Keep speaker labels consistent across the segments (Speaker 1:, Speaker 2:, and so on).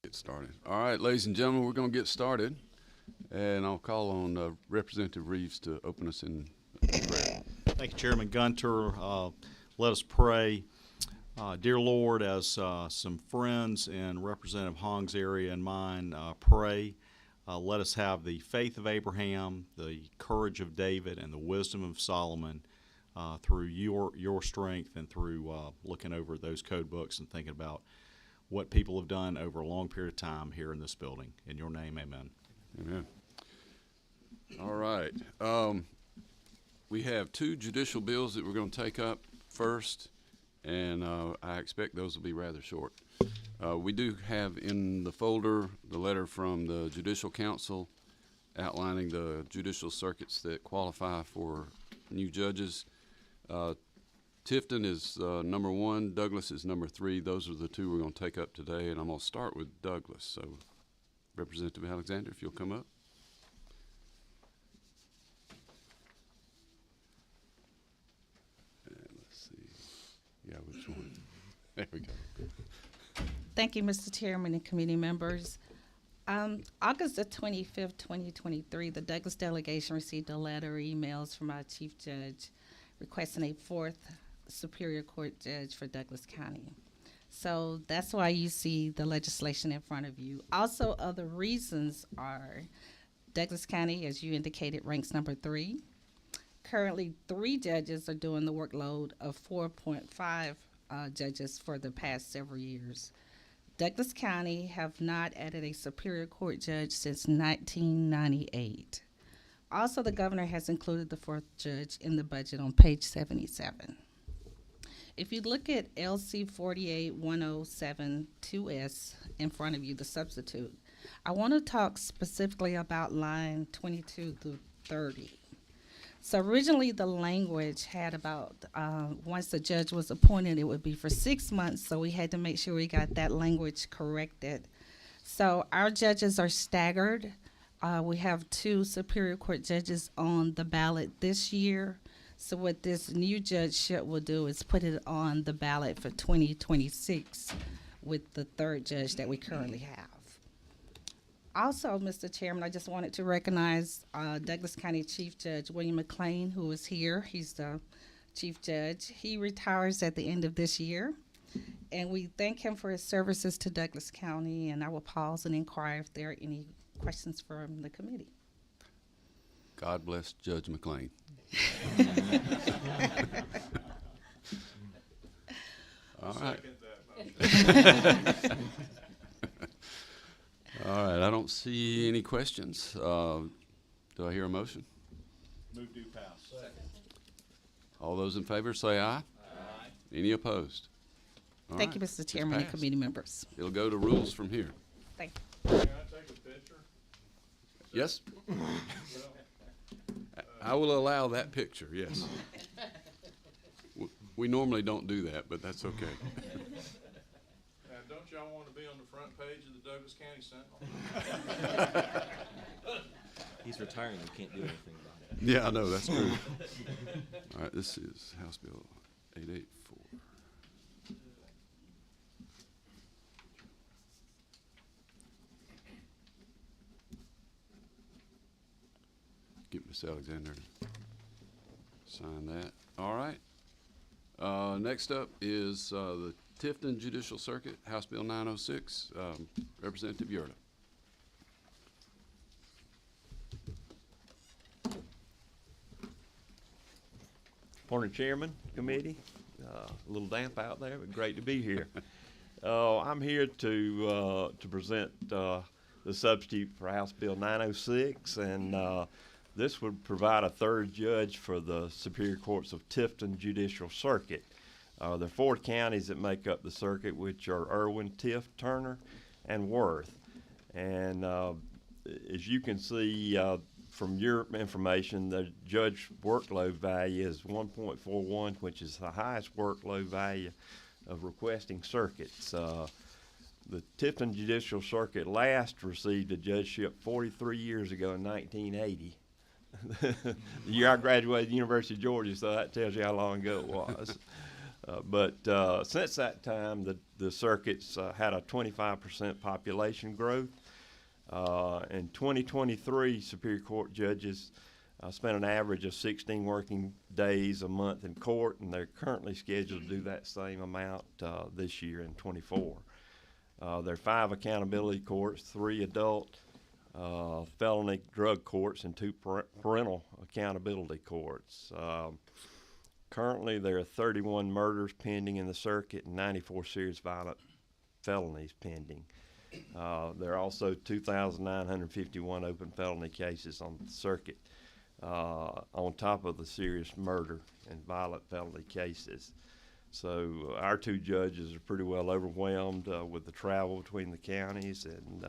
Speaker 1: Get started. All right, ladies and gentlemen, we're going to get started, and I'll call on Representative Reeves to open us in prayer.
Speaker 2: Thank you, Chairman Gunter. Let us pray. Dear Lord, as some friends in Representative Hong's area and mine pray, let us have the faith of Abraham, the courage of David, and the wisdom of Solomon through your strength and through looking over those code books and thinking about what people have done over a long period of time here in this building. In your name, amen.
Speaker 1: Amen. All right. We have two judicial bills that we're going to take up first, and I expect those will be rather short. We do have in the folder the letter from the Judicial Council outlining the judicial circuits that qualify for new judges. Tifton is number 1, Douglas is number 3. Those are the two we're going to take up today, and I'm going to start with Douglas. So, Representative Alexander, if you'll come up. And let's see. Yeah, which one? There we go.
Speaker 3: Thank you, Mr. Chairman and committee members. August the 25th, 2023, the Douglas delegation received a letter or emails from our chief judge requesting a 4th Superior Court judge for Douglas County. So that's why you see the legislation in front of you. Also, other reasons are Douglas County, as you indicated, ranks number 3. Currently, 3 judges are doing the workload of 4.5 judges for the past several years. Douglas County have not added a Superior Court judge since 1998. Also, the governor has included the 4th judge in the budget on page 77. If you look at LC 48107-2S in front of you, the substitute, I want to talk specifically about line 22 through 30. So originally the language had about, once the judge was appointed, it would be for 6 months, so we had to make sure we got that language corrected. So our judges are staggered. We have 2 Superior Court judges on the ballot this year. So what this new judgeship will do is put it on the ballot for 2026 with the 3rd judge that we currently have. Also, Mr. Chairman, I just wanted to recognize Douglas County Chief Judge William McLean, who is here. He's the Chief Judge. He retires at the end of this year, and we thank him for his services to Douglas County, and I will pause and inquire if there are any questions from the committee.
Speaker 1: God bless Judge McLean. All right. All right, I don't see any questions. Do I hear a motion?
Speaker 2: Move to pass. Second.
Speaker 1: All those in favor say aye.
Speaker 2: Aye.
Speaker 1: Any opposed? All
Speaker 3: Thank
Speaker 1: right,
Speaker 3: you, Mr.
Speaker 1: it's
Speaker 3: Chairman and
Speaker 1: passed.
Speaker 3: committee members.
Speaker 1: It'll go to rules from here.
Speaker 3: Thank you.
Speaker 4: Can I take a picture?
Speaker 1: Yes? I will allow that picture, yes. We normally don't do that, but that's okay.
Speaker 4: Now, don't y'all want to be on the front page of the Douglas County Sentinel?
Speaker 5: He's retiring, you can't do anything about it.
Speaker 1: Yeah, I know, that's true. All right, this is House Bill 884. Get Miss Alexander to sign that. All right. Next up is the Tifton Judicial Circuit, House Bill 906. Representative Yurda.
Speaker 6: Morning, Chairman, Committee. A little damp out there, but great to be here. I'm here to present the substitute for House Bill 906, and this would provide a 3rd judge for the Superior Courts of Tifton Judicial Circuit. There are 4 counties that make up the circuit, which are Irwin, Tift, Turner, and Worth. And as you can see from your information, the judge workload value is 1.41, which is the highest workload value of requesting circuits. The Tifton Judicial Circuit last received a judgeship 43 years ago in 1980. The year I graduated the University of Georgia, so that tells you how long ago it was. But since that time, the circuit's had a 25% population growth. In 2023, Superior Court judges spent an average of 16 working days a month in court, and they're currently scheduled to do that same amount this year in 24. There are 5 accountability courts, 3 adult felony drug courts, and 2 parental accountability courts. Currently, there are 31 murders pending in the circuit and 94 serious violent felonies pending. There are also 2,951 open felony cases on the circuit, on top of the serious murder and violent felony cases. So our 2 judges are pretty well overwhelmed with the travel between the counties, and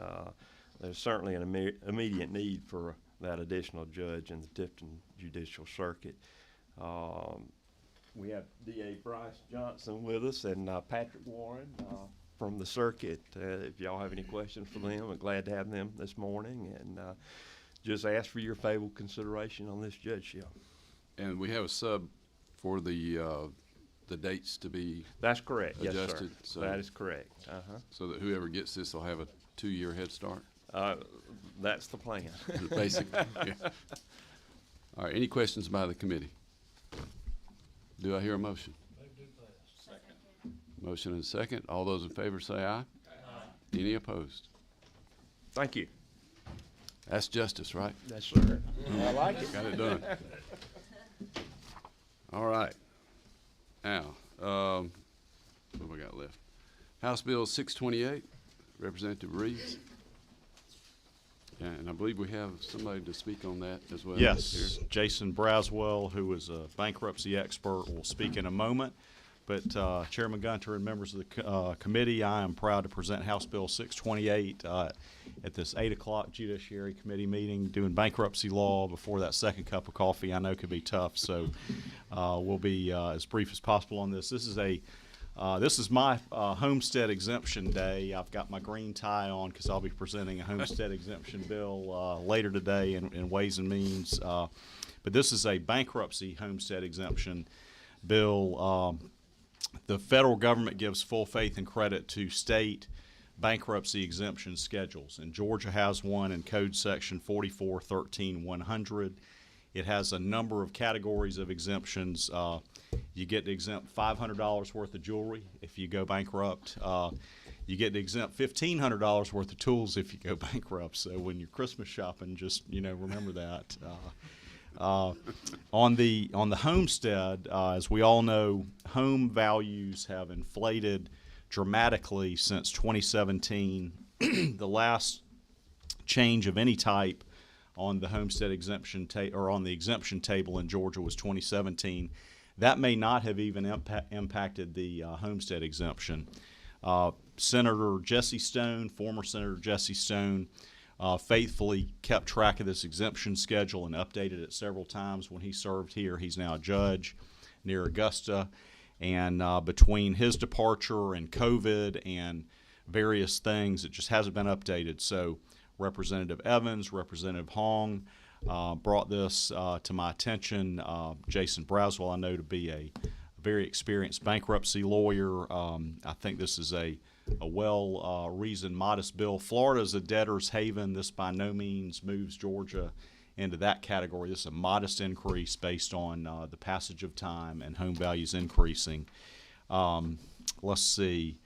Speaker 6: there's certainly an immediate need for that additional judge in the Tifton Judicial Circuit. We have D.A. Bryce Johnson with us and Patrick Warren from the circuit. If y'all have any questions for them, I'm glad to have them this morning, and just ask for your favorable consideration on this judgeship.
Speaker 1: And we have a sub for the dates to be
Speaker 6: That's correct. Yes,
Speaker 1: adjusted.
Speaker 6: sir.
Speaker 1: So,
Speaker 6: That is correct.
Speaker 1: so that whoever gets this will have a 2-year head start.
Speaker 6: That's the plan.
Speaker 1: Basically. Yeah. All right. Any questions by the committee? Do I hear a motion? Motion and a second. All those in favor say aye. Any opposed?
Speaker 6: Thank you.
Speaker 1: That's justice, right?
Speaker 6: Yes, sir. I like it.
Speaker 1: Got it done. All right. Now, what have we got left? House Bill 628, Representative Reeves. Yeah, and I believe we have somebody to speak on that as well.
Speaker 2: Yes,
Speaker 1: here.
Speaker 2: Jason Braswell, who is a bankruptcy expert, will speak in a moment. But Chairman Gunter and members of the committee, I am proud to present House Bill 628 at this 8 o'clock Judiciary Committee meeting. Doing bankruptcy law before that second cup of coffee I know could be tough, so we'll be as brief as possible on this. This is my homestead exemption day. I've got my green tie on because I'll be presenting a homestead exemption bill later today in Ways and Means. But this is a bankruptcy homestead exemption bill. The federal government gives full faith and credit to state bankruptcy exemption schedules, and Georgia has one in Code Section 4413-100. It has a number of categories of exemptions. You get to exempt $500 worth of jewelry if you go bankrupt. You get to exempt $1,500 worth of tools if you go bankrupt. So when you're Christmas shopping, just remember that. On the homestead, as we all know, home values have inflated dramatically since 2017. The last change of any type on the homestead exemption or on the exemption table in Georgia was 2017. That may not have even impacted the homestead exemption. Senator Jesse Stone, former Senator Jesse Stone, faithfully kept track of this exemption schedule and updated it several times when he served here. He's now a judge near Augusta, and between his departure and COVID and various things, it just hasn't been updated. So Representative Evans, Representative Hong brought this to my attention. Jason Braswell I know to be a very experienced bankruptcy lawyer. I think this is a well-reasoned, modest bill. Florida is a debtor's haven. This by no means moves Georgia into that category. This is a modest increase based on the passage of time and home values increasing. Let's see.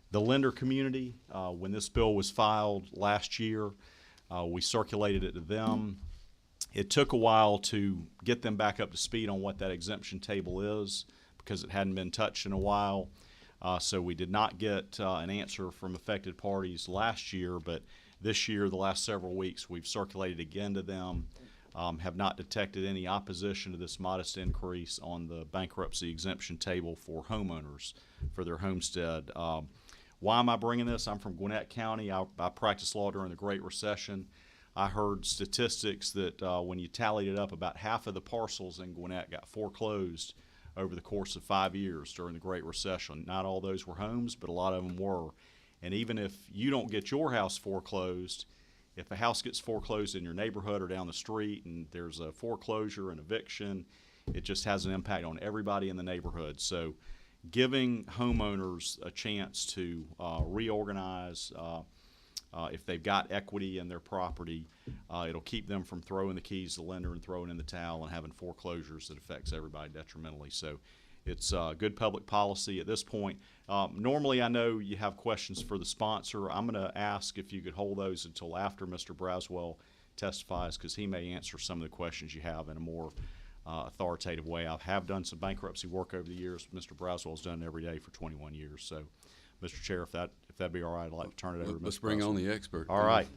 Speaker 2: The lender community, when this bill was filed last year, we circulated it to them. It took a while to get them back up to speed on what that exemption table is because it hadn't been touched in a while. So we did not get an answer from affected parties last year, but this year, the last several weeks, we've circulated again to them, have not detected any opposition to this modest increase on the bankruptcy exemption table for homeowners for their homestead. Why am I bringing this? I'm from Gwinnett County. I practiced law during the Great Recession. I heard statistics that when you tallied it up, about half of the parcels in Gwinnett got foreclosed over the course of 5 years during the Great Recession. Not all those were homes, but a lot of them were. And even if you don't get your house foreclosed, if a house gets foreclosed in your neighborhood or down the street and there's a foreclosure and eviction, it just has an impact on everybody in the neighborhood. So giving homeowners a chance to reorganize. If they've got equity in their property, it'll keep them from throwing the keys to the lender and throwing in the towel and having foreclosures that affects everybody detrimentally. So it's good public policy at this point. Normally, I know you have questions for the sponsor. I'm going to ask if you could hold those until after Mr. Braswell testifies, because he may answer some of the questions you have in a more authoritative way. I have done some bankruptcy work over the years. Mr. Braswell's done it every day for 21 years. So, Mr. Chair, if that'd be all right, I'd like to turn it over to Mr.
Speaker 1: Let's bring on
Speaker 2: Braswell.
Speaker 1: the expert.
Speaker 2: All right.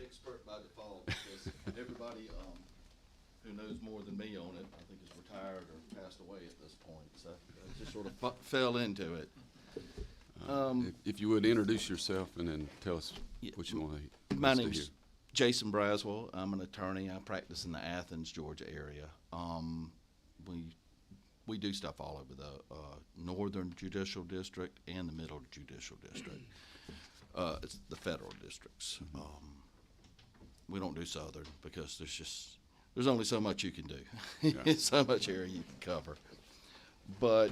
Speaker 7: Expert by default, because everybody who knows more than me on it, I think, is retired or passed away at this point. So I just sort of fell into it.
Speaker 1: If you would introduce yourself and then tell us what you want to.
Speaker 7: My name's Jason Braswell. I'm an attorney. I practice in the Athens, Georgia area. We do stuff all over the Northern Judicial District and the Middle Judicial District. It's the federal districts. We don't do Southern because there's only so much you can do.
Speaker 1: Yeah.
Speaker 7: So much area you can cover. But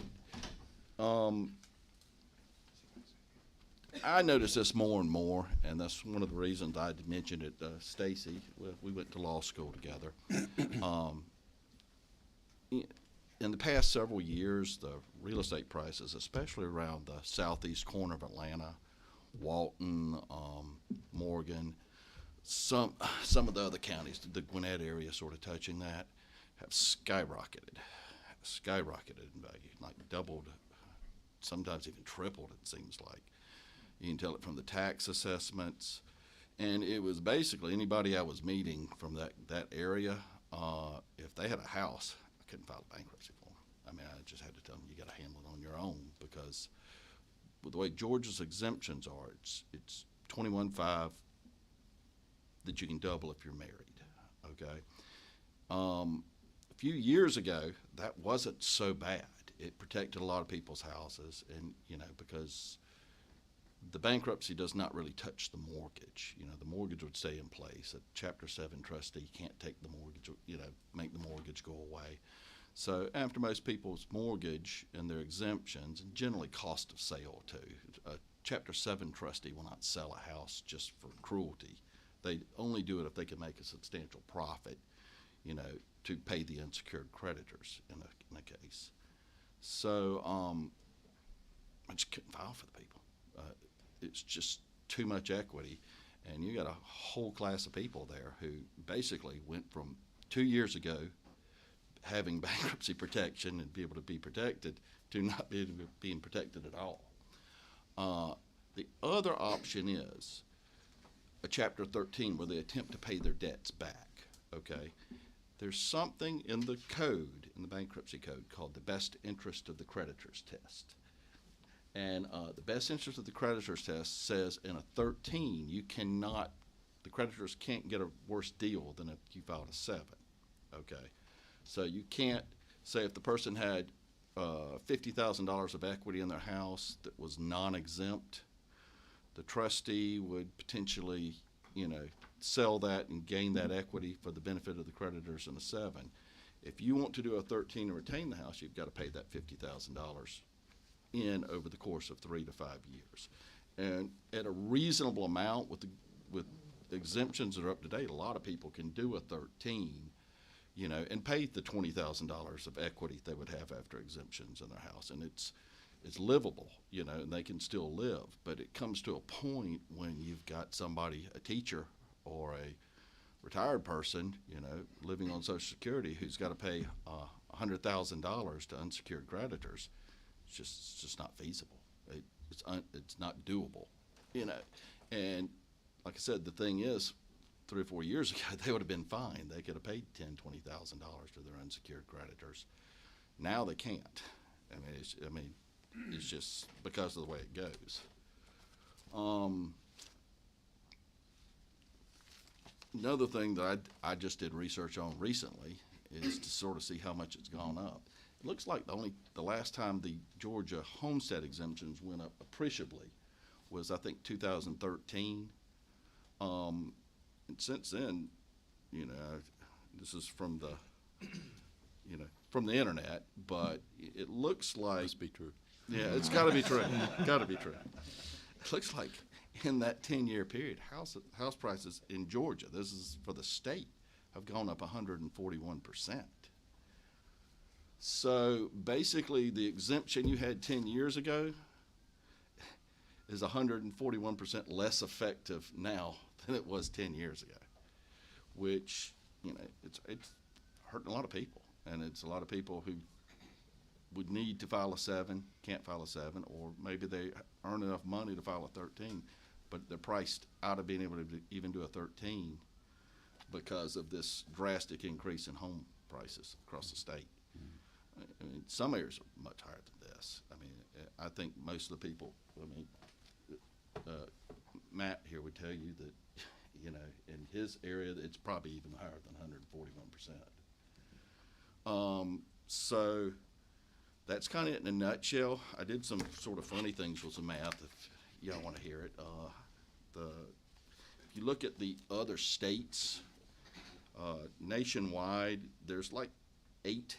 Speaker 7: I notice this more and more, and that's one of the reasons I mentioned it. Stacy, we went to law school together. In the past several years, the real estate prices, especially around the southeast corner of Atlanta, Walton, Morgan, some of the other counties, the Gwinnett area sort of touching that, have skyrocketed in value, like doubled, sometimes even tripled, it seems like. You can tell it from the tax assessments. And it was basically anybody I was meeting from that area, if they had a house, I couldn't file a bankruptcy for them. I mean, I just had to tell them you got to handle it on your own, because with the way Georgia's exemptions are, it's 21.5 that you can double if you're married, okay? A few years ago, that wasn't so bad. It protected a lot of people's houses, and, because the bankruptcy does not really touch the mortgage. The mortgage would stay in place. A Chapter 7 trustee can't take the mortgage, make the mortgage go away. So after most people's mortgage and their exemptions, and generally cost of sale too, a Chapter 7 trustee will not sell a house just for cruelty. They only do it if they can make a substantial profit, to pay the unsecured creditors in a case. So I just couldn't file for the people. It's just too much equity, and you got a whole class of people there who basically went from 2 years ago having bankruptcy protection and be able to be protected to not being protected at all. The other option is a Chapter 13 where they attempt to pay their debts back, okay? There's something in the code, in the bankruptcy code, called the best interest of the creditors test. And the best interest of the creditors test says in a 13, the creditors can't get a worse deal than if you filed a 7, okay? So you can't say if the person had $50,000 of equity in their house that was non-exempt, the trustee would potentially, sell that and gain that equity for the benefit of the creditors in a 7. If you want to do a 13 and retain the house, you've got to pay that $50,000 in over the course of 3 to 5 years. And at a reasonable amount with exemptions that are up to date, a lot of people can do a 13, and pay the $20,000 of equity they would have after exemptions in their house. And it's livable, and they can still live. But it comes to a point when you've got somebody, a teacher or a retired person, living on Social Security, who's got to pay $100,000 to unsecured creditors. It's just not feasible. It's not doable, And like I said, the thing is, 3 or 4 years ago, they would have been fine. They could have paid $10,000, $20,000 to their unsecured creditors. Now they can't. It's just because of the way it goes. Another thing that I just did research on recently is to sort of see how much it's gone up. It looks like the last time the Georgia homestead exemptions went up appreciably was, I think, 2013. And since then, this is from the, from the internet, but it looks like,
Speaker 1: Must be true.
Speaker 7: yeah, it's got to be true. Got to be true. It looks like in that 10-year period, house prices in Georgia, this is for the state, have gone up 141%. So basically, the exemption you had 10 years ago is 141% less effective now than it was 10 years ago, which, it's hurting a lot of people. And it's a lot of people who would need to file a 7, can't file a 7, or maybe they earn enough money to file a 13, but they're priced out of being able to even do a 13 because of this drastic increase in home prices across the state. I mean, some areas are much higher than this. I mean, I think most of the people, Matt here would tell you that, in his area, it's probably even higher than 141%. So that's kind of it in a nutshell. I did some sort of funny things with some math, if y'all want to hear it. If you look at the other states, nationwide, there's like 8.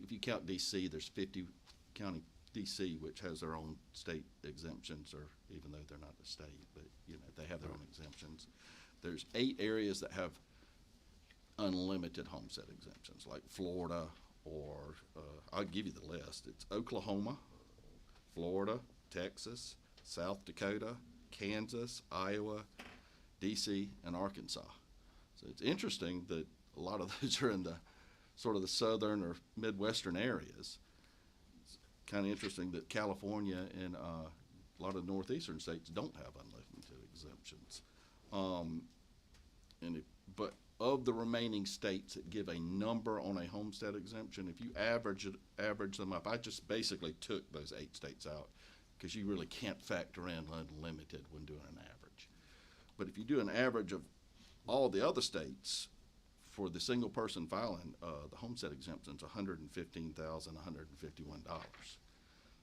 Speaker 7: If you count D.C., there's 50 county D.C., which has their own state exemptions, or even though they're not a state, but they have their own exemptions. There's 8 areas that have unlimited homestead exemptions, like Florida, or I'll give you the list. It's Oklahoma, Florida, Texas, South Dakota, Kansas, Iowa, D.C., and Arkansas. So it's interesting that a lot of those are in the sort of the southern or midwestern areas. It's kind of interesting that California and a lot of northeastern states don't have unlimited exemptions. But of the remaining states that give a number on a homestead exemption, if you average them up, I just basically took those 8 states out because you really can't factor in unlimited when doing an average. But if you do an average of all the other states, for the single person filing, the homestead exemption is $115,151.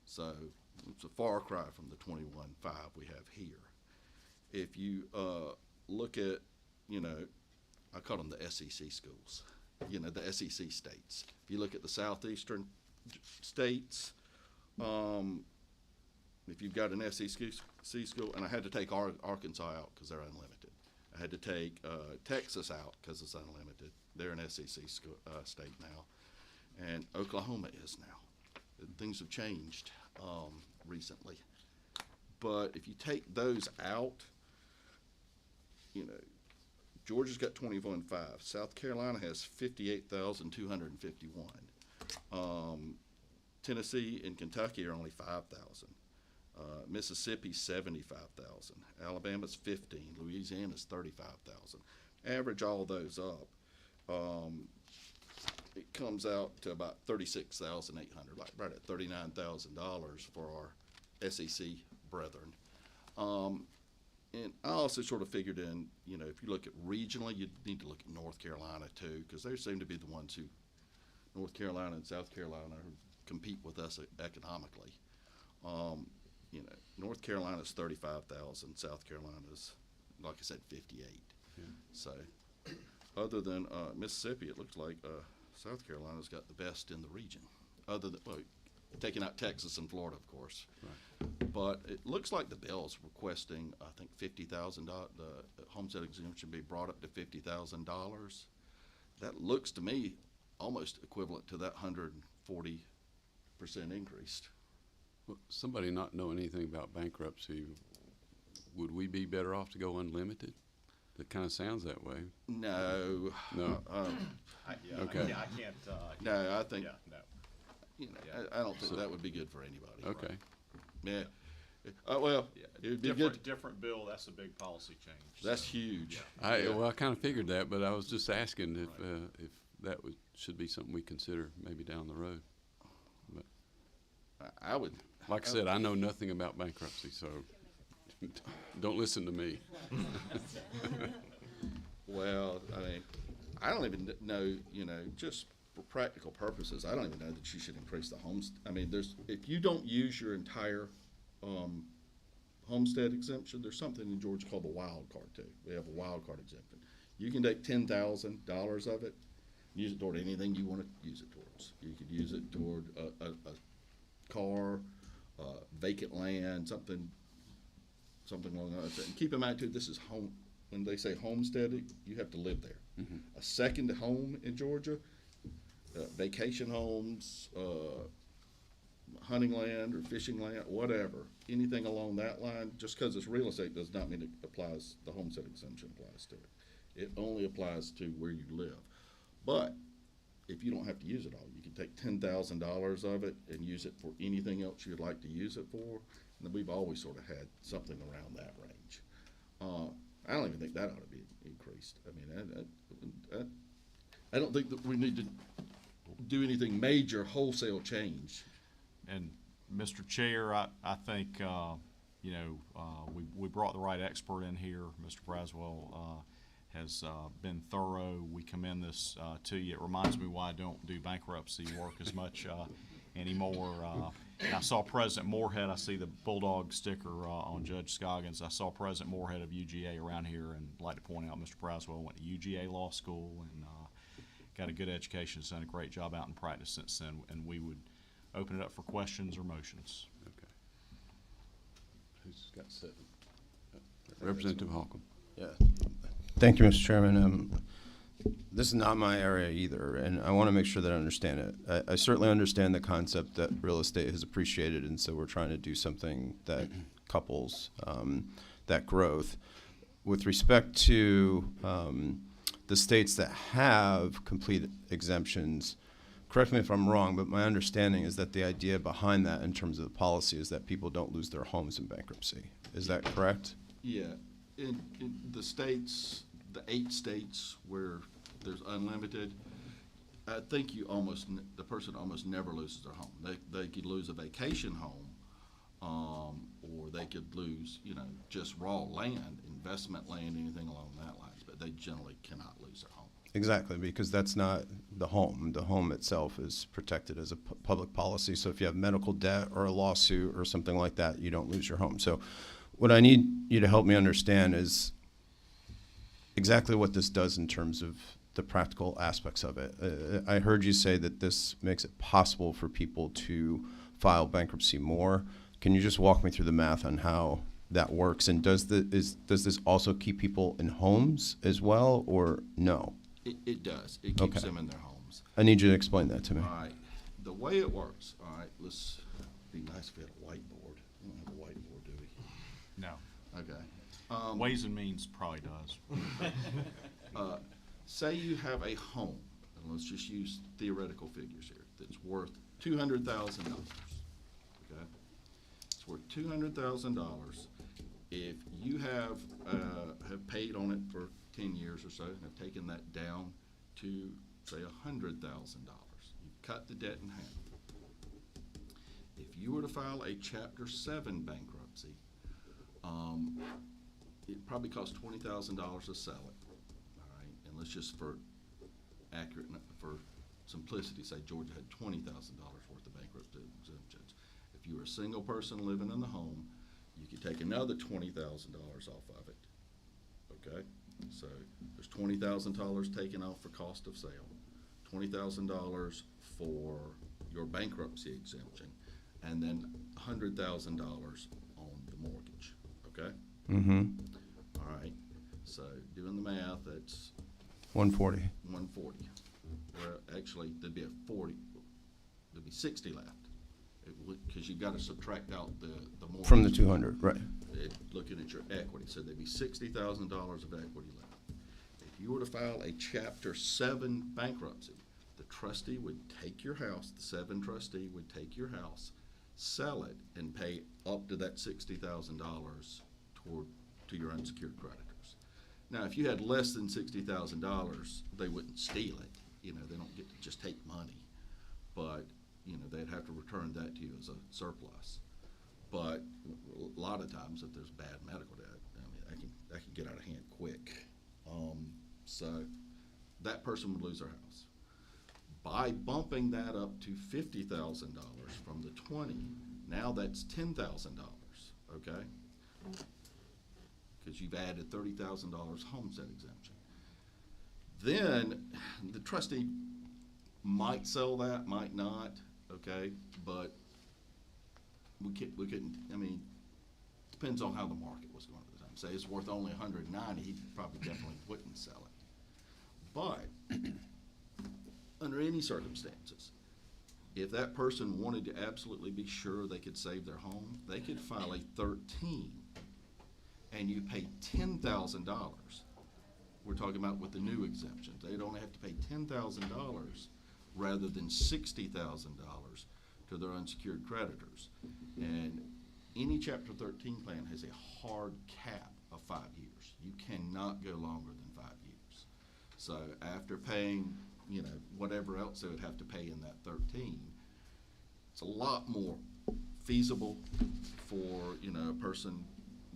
Speaker 7: So it's a far cry from the 21.5 we have here. If you look at, I call them the SEC schools, the SEC states. If you look at the southeastern states, if you've got an SEC school, and I had to take Arkansas out because they're unlimited. I had to take Texas out because it's unlimited. They're an SEC state now. And Oklahoma is now. Things have changed recently. But if you take those out, Georgia's got 21.5. South Carolina has 58,251. Tennessee and Kentucky are only 5,000. Mississippi 75,000. Alabama's 15. Louisiana's 35,000. Average all those up, it comes out to about 36,800, like right at $39,000 for our SEC brethren. And I also sort of figured in, if you look at regionally, you need to look at North Carolina too, because they seem to be the ones who, North Carolina and South Carolina, who compete with us economically. North Carolina's 35,000, South Carolina's, like I said, 58.
Speaker 1: Yeah.
Speaker 7: So, other than Mississippi, it looks like South Carolina's got the best in the region. Other than, taking out Texas and Florida, of course.
Speaker 1: Right.
Speaker 7: But it looks like the bill's requesting, I think, $50,000. The homestead exemption be brought up to $50,000. That looks to me almost equivalent to that 140% increase.
Speaker 1: Well, somebody not knowing anything about bankruptcy, would we be better off to go unlimited? That kind of sounds that way.
Speaker 7: No.
Speaker 1: No. Okay.
Speaker 2: I can't.
Speaker 7: No, I think,
Speaker 2: no.
Speaker 7: I don't think that would be good for anybody.
Speaker 1: Okay.
Speaker 7: Yeah. Well, it would be good.
Speaker 2: Different bill. That's a big policy change.
Speaker 7: That's huge.
Speaker 1: Well, I kind of figured that, but I was just asking if that should be something we consider maybe down the road. But
Speaker 7: I would.
Speaker 1: like I said, I know nothing about bankruptcy, so don't listen to me.
Speaker 7: Well, I mean, I don't even know, just for practical purposes, I don't even know that you should increase the I mean, if you don't use your entire homestead exemption, there's something in Georgia called the wild card too. We have a wild card exemption. You can take $10,000 of it, use it toward anything you want to use it towards. You could use it toward a car, vacant land, something along those lines. And keep in mind too, this is home. When they say homesteading, you have to live there. A second home in Georgia, vacation homes, hunting land or fishing land, whatever, anything along that line, just because it's real estate does not mean it applies, the homestead exemption applies to it. It only applies to where you live. But if you don't have to use it all, you can take $10,000 of it and use it for anything else you'd like to use it for. And we've always sort of had something around that range. I don't even think that ought to be increased. I mean, I don't think that we need to do anything major wholesale change.
Speaker 2: And Mr. Chair, I think, we brought the right expert in here. Mr. Braswell has been thorough. We commend this to you. It reminds me why I don't do bankruptcy work as much anymore. I saw President Moorhead. I see the Bulldog sticker on Judge Scoggins. I saw President Moorhead of UGA around here, and I'd like to point out Mr. Braswell went to UGA Law School and got a good education. Has done a great job out in practice since then, and we would open it up for questions or motions.
Speaker 1: Okay. Who's got 7? Representative Holcomb.
Speaker 8: Yeah. Thank you, Mr. Chairman. This is not my area either, and I want to make sure that I understand it. I certainly understand the concept that real estate has appreciated, and so we're trying to do something that couples that growth. With respect to the states that have complete exemptions, correct me if I'm wrong, but my understanding is that the idea behind that in terms of the policy is that people don't lose their homes in bankruptcy. Is that correct?
Speaker 7: Yeah, in the states, the 8 states where there's unlimited, I think the person almost never loses their home. They could lose a vacation home, or they could lose, just raw land, investment land, anything along that lines, but they generally cannot lose their home.
Speaker 8: Exactly, because that's not the home. The home itself is protected as a public policy. So if you have medical debt or a lawsuit or something like that, you don't lose your home. So what I need you to help me understand is exactly what this does in terms of the practical aspects of it. I heard you say that this makes it possible for people to file bankruptcy more. Can you just walk me through the math on how that works? And does this also keep people in homes as well, or no?
Speaker 7: It does. It keeps
Speaker 8: Okay.
Speaker 7: them in their homes.
Speaker 8: I need you to explain that to me.
Speaker 7: All right. The way it works, all right, be nice if we had a whiteboard. We don't have a whiteboard, do we?
Speaker 2: No.
Speaker 7: Okay.
Speaker 2: Ways and Means probably does.
Speaker 7: Say you have a home, and let's just use theoretical figures here, that's worth $200,000. Okay? It's worth $200,000. If you have paid on it for 10 years or so and have taken that down to, say, $100,000, you've cut the debt in half. If you were to file a Chapter 7 bankruptcy, it probably costs $20,000 to sell it. All right, and let's just for simplicity say Georgia had $20,000 worth of bankruptcy exemptions. If you were a single person living in the home, you could take another $20,000 off of it. Okay, so there's $20,000 taken off for cost of sale, $20,000 for your bankruptcy exemption, and then $100,000 on the mortgage. Okay.
Speaker 8: Mm-hmm.
Speaker 7: All right. So doing the math, that's
Speaker 8: 140.
Speaker 7: 140. Well, actually, there'd be 60 left. Because you've got to subtract out the mortgage.
Speaker 8: From the 200, right.
Speaker 7: Looking at your equity. So there'd be $60,000 of equity left. If you were to file a Chapter 7 bankruptcy, the trustee would take your house, the 7 trustee would take your house, sell it, and pay up to that $60,000 to your unsecured creditors. Now, if you had less than $60,000, they wouldn't steal it. They don't get to just take money. But they'd have to return that to you as a surplus. But a lot of times, if there's bad medical debt, that can get out of hand quick. So that person would lose their house. By bumping that up to $50,000 from the 20, now that's $10,000. Okay, because you've added $30,000 homestead exemption. Then the trustee might sell that, might not, okay, but we couldn't, I mean, depends on how the market was going at the time. Say it's worth only 190, he probably definitely wouldn't sell it. But under any circumstances, if that person wanted to absolutely be sure they could save their home, they could file a 13, and you pay $10,000. We're talking about with the new exemptions. They'd only have to pay $10,000 rather than $60,000 to their unsecured creditors. And any Chapter 13 plan has a hard cap of 5 years. You cannot go longer than 5 years. So after paying, you know, whatever else they would have to pay in that 13, it's a lot more feasible for, you know, a person,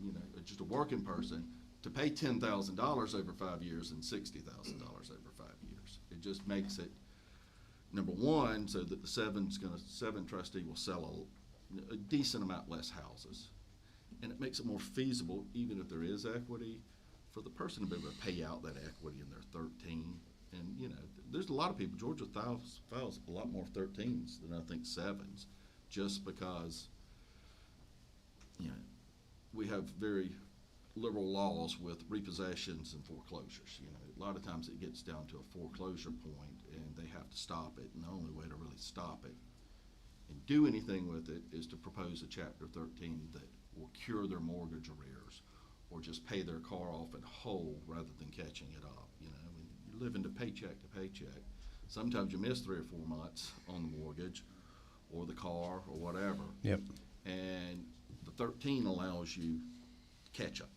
Speaker 7: you know, just a working person to pay $10,000 over 5 years than $60,000 over 5 years. It just makes it, number one, so that the seven trustee will sell a decent amount less houses. And it makes it more feasible, even if there is equity, for the person to be able to pay out that equity in their 13. And, you know, there's a lot of people, Georgia files a lot more 13s than I think 7s, just because, you know, we have very liberal laws with repossessions and foreclosures. You know, a lot of times it gets down to a foreclosure point and they have to stop it, and the only way to really stop it and do anything with it is to propose a Chapter 13 that will cure their mortgage arrears or just pay their car off in whole rather than catching it up. You know, when you're living to paycheck, sometimes you miss 3 or 4 months on the mortgage or the car or whatever.
Speaker 8: Yep.
Speaker 7: And the 13 allows you to catch up.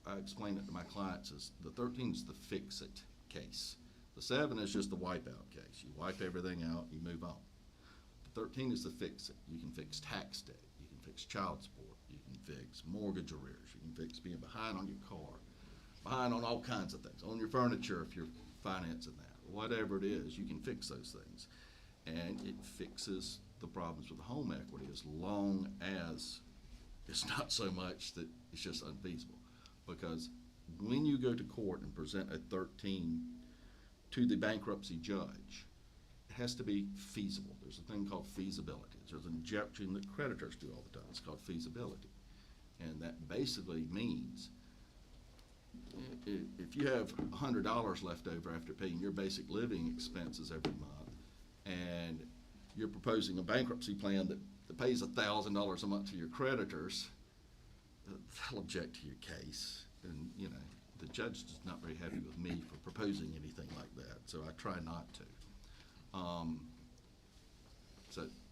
Speaker 7: I explain it to my clients as the 13 is the fix-it case. The 7 is just the wipeout case. You wipe everything out, you move on. The 13 is the fix-it. You can fix tax debt. You can fix child support. You can fix mortgage arrears. You can fix being behind on your car, behind on all kinds of things, on your furniture if you're financing that. Whatever it is, you can fix those things. And it fixes the problems with the home equity as long as it's not so much that it's just unfeasible. Because when you go to court and present a 13 to the bankruptcy judge, it has to be feasible. There's a thing called feasibility. There's an objection that creditors do all the time. It's called feasibility. And that basically means if you have $100 left over after paying your basic living expenses every month, and you're proposing a bankruptcy plan that pays $1,000 a month to your creditors, they'll object to your case. And, you know, the judge is not very happy with me for proposing anything like that, so I try not to.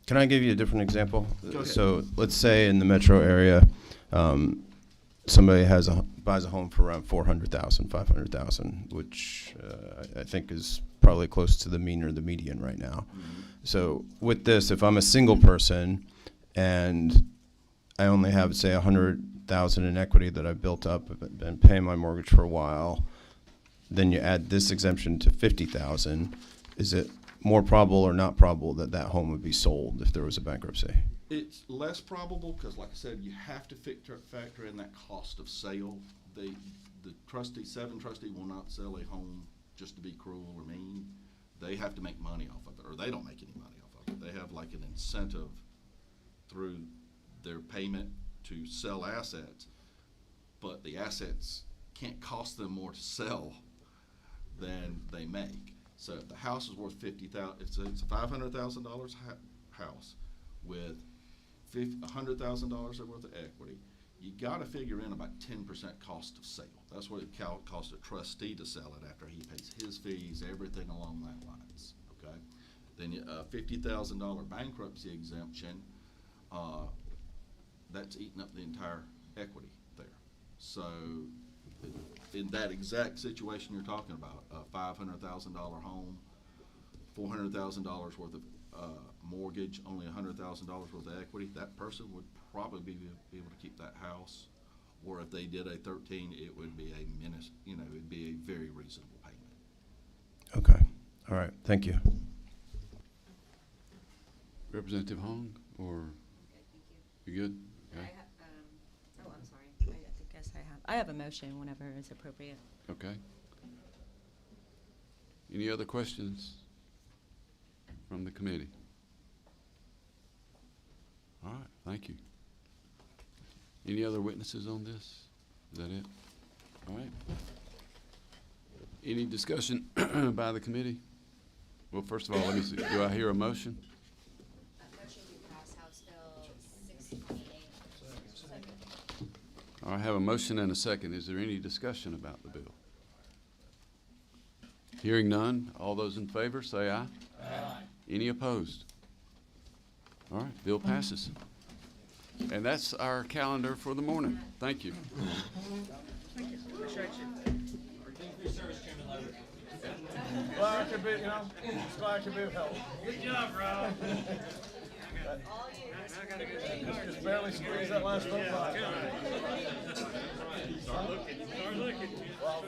Speaker 8: Can I give you a different example?
Speaker 7: Go ahead.
Speaker 8: So let's say in the metro area, somebody buys a home for around $400,000, $500,000, which I think is probably close to the mean or the median right now.
Speaker 7: Mm-hmm.
Speaker 8: So with this, if I'm a single person and I only have, say, $100,000 in equity that I've built up, been paying my mortgage for a while, then you add this exemption to $50,000, is it more probable or not probable that that home would be sold if there was a bankruptcy?
Speaker 7: It's less probable because, like I said, you have to factor in that cost of sale. The seven trustee will not sell a home just to be cruel or mean. They have to make money off of it, or they don't make any money off of it. They have like an incentive through their payment to sell assets, but the assets can't cost them more to sell than they make. So if the house is worth $50,000, it's a $500,000 house with $100,000 worth of equity. You got to figure in about 10% cost of sale. That's what it costs a trustee to sell it after he pays his fees, everything along that lines. Okay, then a $50,000 bankruptcy exemption. That's eating up the entire equity there. So in that exact situation you're talking about, a $500,000 home, $400,000 worth of mortgage, only $100,000 worth of equity, that person would probably be able to keep that house. Or if they did a 13, it would be it'd be a very reasonable payment.
Speaker 8: Okay. All right. Thank you.
Speaker 1: Representative Hong, or you good? Okay.
Speaker 9: I'm sorry. I guess I have a motion whenever it's appropriate.
Speaker 1: Okay. Any other questions from the committee? All right, thank you. Any other witnesses on this? Is that it? All right. Any discussion by the committee? Well, first of all, let me see, do I hear a motion?
Speaker 9: Motion to pass House Bill 628.
Speaker 1: All right, I have a motion and a second. Is there any discussion about the bill? Hearing none, all those in favor say aye. Aye. Any opposed? All right, bill passes. And that's our calendar for the morning. Thank you.
Speaker 10: Well, I could be, it's glad I could be of help. Good job, Rob. Just barely squeezed that last vote by. Start looking. Well,